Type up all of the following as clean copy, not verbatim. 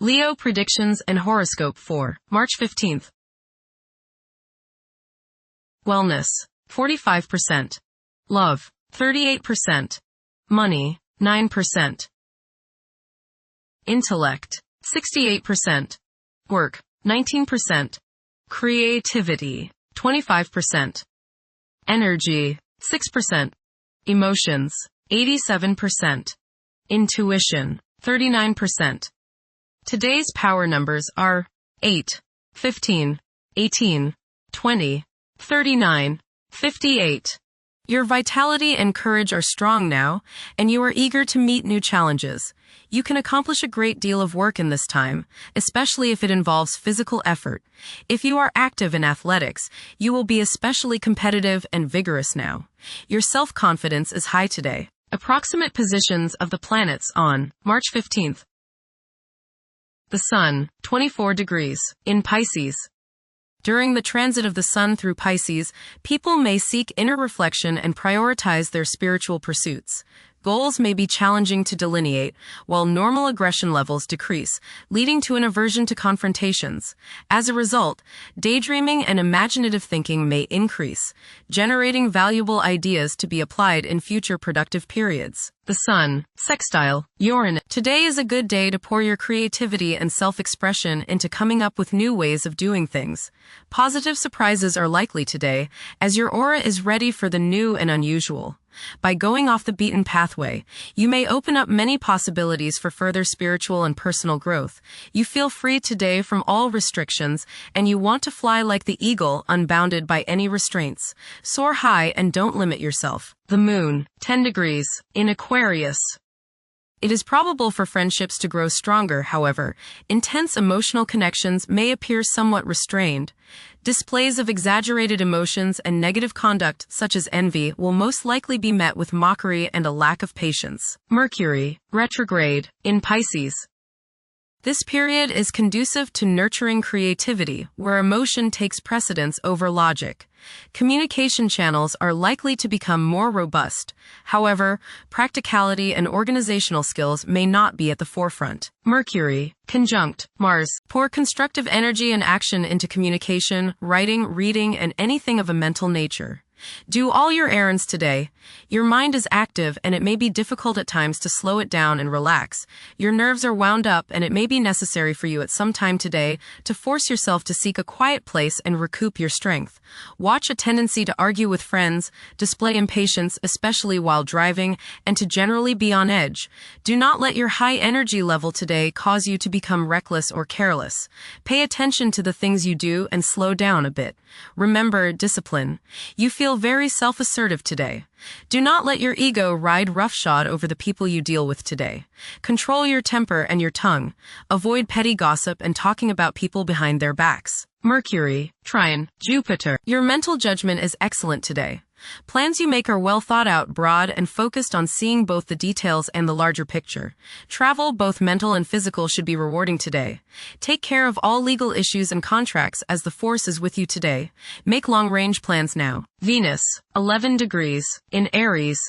Leo predictions and horoscope for March 15th. Wellness, 45%. Love, 38%. Money, 9%. Intellect, 68%. Work, 19%. Creativity, 25%. Energy, 6%. Emotions, 87%. Intuition, 39%. Today's power numbers are 8, 15, 18, 20, 39, 58. Your vitality and courage are strong now, and you are eager to meet new challenges. You can accomplish a great deal of work in this time, especially if it involves physical effort. If you are active in athletics, you will be especially competitive and vigorous now. Your self-confidence is high today. Approximate positions of the planets on March 15th. The Sun, 24 degrees, in Pisces. During the transit of the Sun through Pisces, people may seek inner reflection and prioritize their spiritual pursuits. Goals may be challenging to delineate, while normal aggression levels decrease, leading to an aversion to confrontations. As a result, daydreaming and imaginative thinking may increase, generating valuable ideas to be applied in future productive periods. The Sun, sextile, Uranus. Today is a good day to pour your creativity and self-expression into coming up with new ways of doing things. Positive surprises are likely today, as your aura is ready for the new and unusual. By going off the beaten pathway, you may open up many possibilities for further spiritual and personal growth. You feel free today from all restrictions, and you want to fly like the eagle, unbounded by any restraints. Soar high and don't limit yourself. The Moon, 10 degrees, in Aquarius. It is probable for friendships to grow stronger, however. Intense emotional connections may appear somewhat restrained. Displays of exaggerated emotions and negative conduct, such as envy, will most likely be met with mockery and a lack of patience. Mercury, retrograde, in Pisces. This period is conducive to nurturing creativity, where emotion takes precedence over logic. Communication channels are likely to become more robust. However, practicality and organizational skills may not be at the forefront. Mercury, conjunct Mars. Pour constructive energy and action into communication, writing, reading, and anything of a mental nature. Do all your errands today. Your mind is active and it may be difficult at times to slow it down and relax. Your nerves are wound up and it may be necessary for you at some time today to force yourself to seek a quiet place and recoup your strength. Watch a tendency to argue with friends, display impatience, especially while driving, and to generally be on edge. Do not let your high energy level today cause you to become reckless or careless. Pay attention to the things you do and slow down a bit. Remember discipline. You feel very self-assertive today. Do not let your ego ride roughshod over the people you deal with today. Control your temper and your tongue. Avoid petty gossip and talking about people behind their backs. Mercury, trine, Jupiter. Your mental judgment is excellent today. Plans you make are well thought out, broad, and focused on seeing both the details and the larger picture. Travel, both mental and physical, should be rewarding today. Take care of all legal issues and contracts as the force is with you today. Make long-range plans now. Venus, 11 degrees, in Aries.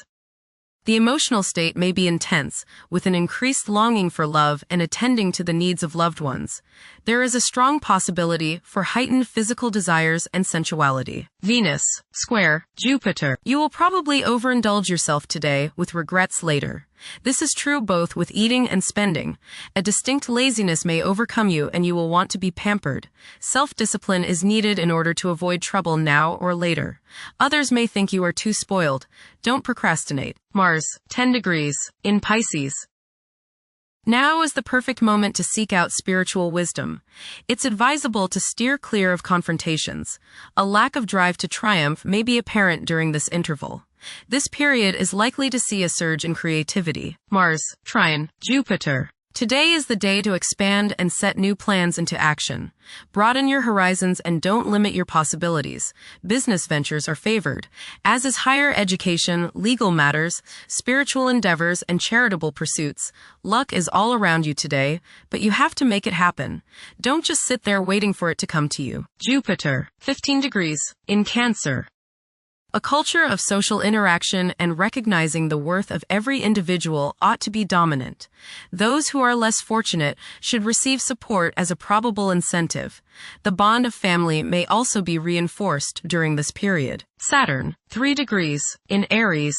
The emotional state may be intense, with an increased longing for love and attending to the needs of loved ones. There is a strong possibility for heightened physical desires and sensuality. Venus, square, Jupiter. You will probably overindulge yourself today with regrets later. This is true both with eating and spending. A distinct laziness may overcome you and you will want to be pampered. Self-discipline is needed in order to avoid trouble now or later. Others may think you are too spoiled. Don't procrastinate. Mars, 10 degrees, in Pisces. Now is the perfect moment to seek out spiritual wisdom. It's advisable to steer clear of confrontations. A lack of drive to triumph may be apparent during this interval. This period is likely to see a surge in creativity. Mars, trine, Jupiter. Today is the day to expand and set new plans into action. Broaden your horizons and don't limit your possibilities. Business ventures are favored, as is higher education, legal matters, spiritual endeavors, and charitable pursuits. Luck is all around you today, but you have to make it happen. Don't just sit there waiting for it to come to you. Jupiter, 15 degrees, in Cancer. A culture of social interaction and recognizing the worth of every individual ought to be dominant. Those who are less fortunate should receive support as a probable incentive. The bond of family may also be reinforced during this period. Saturn, 3 degrees, in Aries.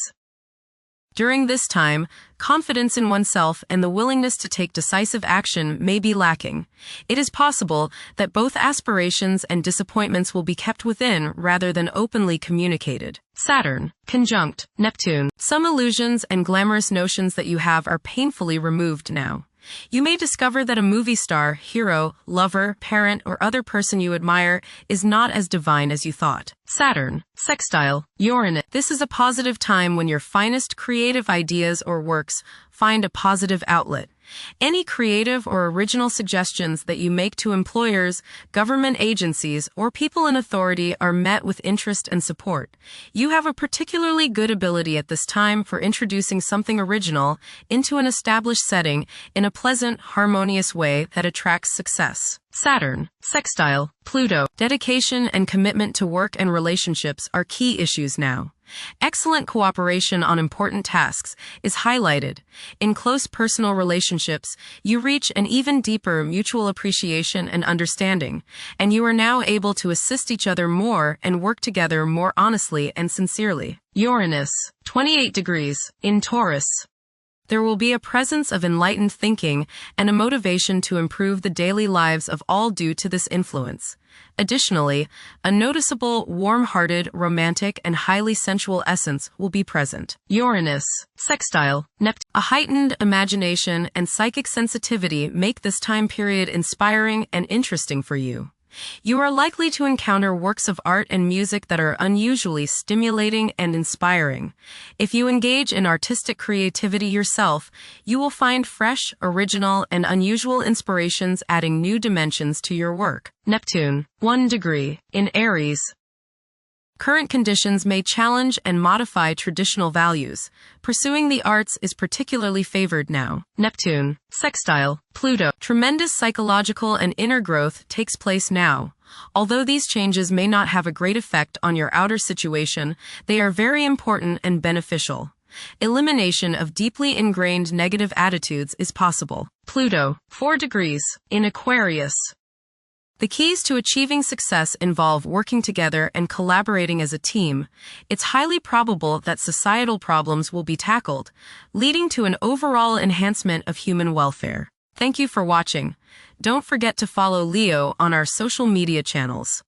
During this time, confidence in oneself and the willingness to take decisive action may be lacking. It is possible that both aspirations and disappointments will be kept within rather than openly communicated. Saturn, conjunct Neptune. Some illusions and glamorous notions that you have are painfully removed now. You may discover that a movie star, hero, lover, parent, or other person you admire is not as divine as you thought. Saturn, sextile Uranus. This is a positive time when your finest creative ideas or works find a positive outlet. Any creative or original suggestions that you make to employers, government agencies, or people in authority are met with interest and support. You have a particularly good ability at this time for introducing something original into an established setting in a pleasant, harmonious way that attracts success. Saturn, sextile Pluto. Dedication and commitment to work and relationships are key issues now. Excellent cooperation on important tasks is highlighted. In close personal relationships, you reach an even deeper mutual appreciation and understanding, and you are now able to assist each other more and work together more honestly and sincerely. Uranus, 28 degrees, in Taurus. There will be a presence of enlightened thinking and a motivation to improve the daily lives of all due to this influence. Additionally, a noticeable, warm-hearted, romantic, and highly sensual essence will be present. Uranus, sextile Neptune. A heightened imagination and psychic sensitivity make this time period inspiring and interesting for you. You are likely to encounter works of art and music that are unusually stimulating and inspiring. If you engage in artistic creativity yourself, you will find fresh, original, and unusual inspirations adding new dimensions to your work. Neptune, 1 degree, in Aries. Current conditions may challenge and modify traditional values. Pursuing the arts is particularly favored now. Neptune, sextile Pluto. Tremendous psychological and inner growth takes place now. Although these changes may not have a great effect on your outer situation, they are very important and beneficial. Elimination of deeply ingrained negative attitudes is possible. Pluto, 4 degrees, in Aquarius. The keys to achieving success involve working together and collaborating as a team. It's highly probable that societal problems will be tackled, leading to an overall enhancement of human welfare. Thank you for watching. Don't forget to follow Leo on our social media channels.